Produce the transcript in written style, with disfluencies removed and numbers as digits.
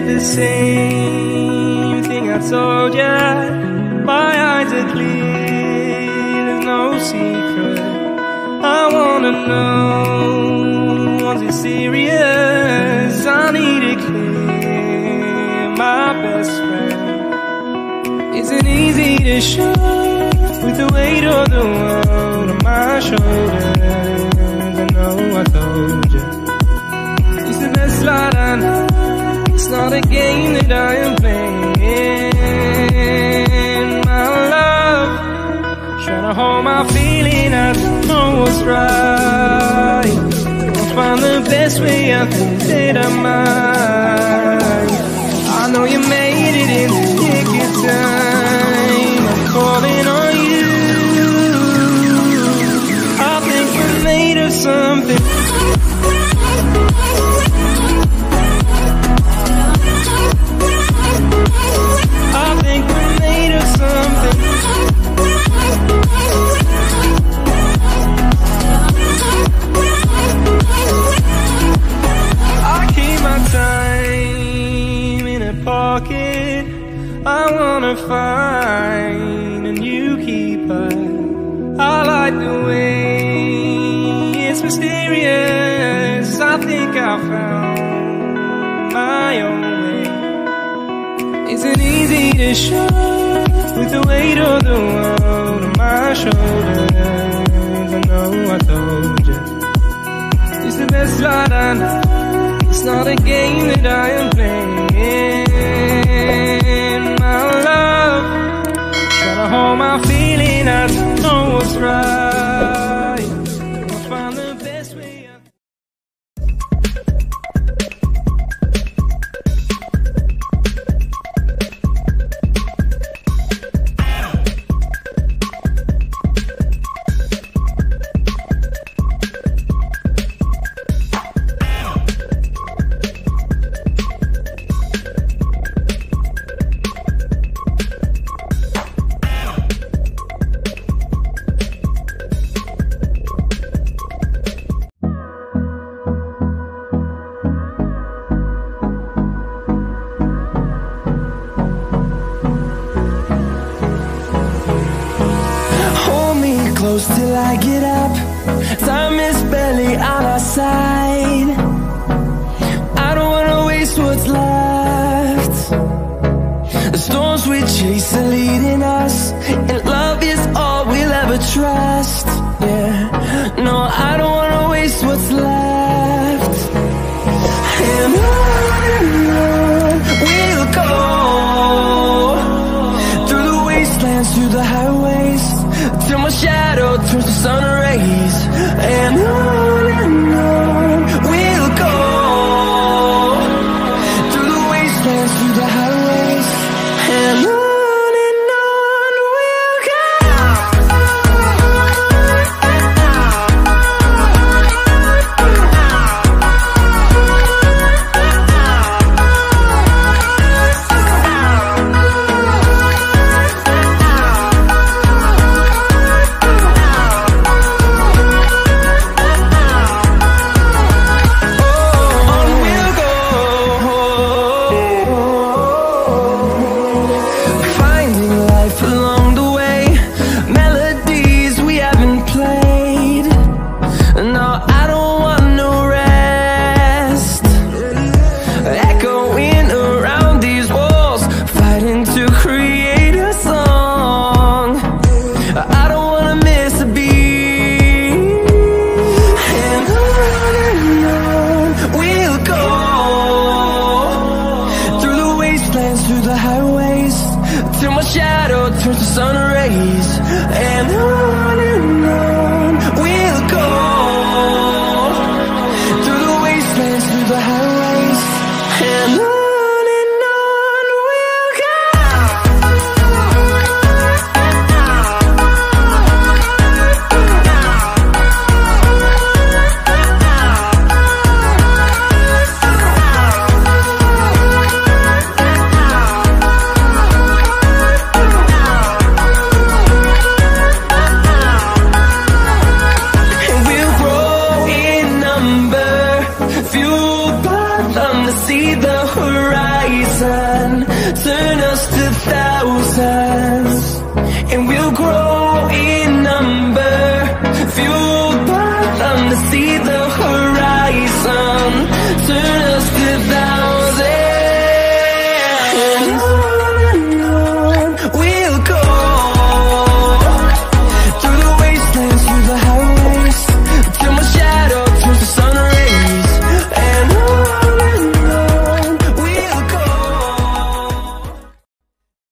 said the same thing I told ya. My eyes are clear, there's no secret. I wanna know, was it serious? I need it clear, my best friend. Isn't easy to show, with the weight of the world on my shoulders. I know I told you, it's the best light I know. It's not a game that I am playing. My love, trying to hold my feeling, I don't know what's right. I'll find the best way, I think that I might. I know you made it in the nick of time. I'm calling on you. I think we're made of something. I think we're made of something. I keep my time in a pocket. I wanna find a new keeper. I like the way it's mysterious. I think I found my own way. Isn't easy to show, with the weight of the world on my shoulders. I know I told you, it's the best light I know. It's not a game that I am playing. My love, trying to hold my feeling, I don't know what's right. I'll find the best way. Close till I get up. Time is barely on our side. I don't wanna waste what's left. The storms we chase are leading us, and love is all we'll ever trust. Yeah, no, I don't wanna waste what's left. And on we'll go, through the wastelands, through the highways, till my shadow turns to sun rays. And on we'll go, through the wastelands, through the highways. And on we'll go. I will say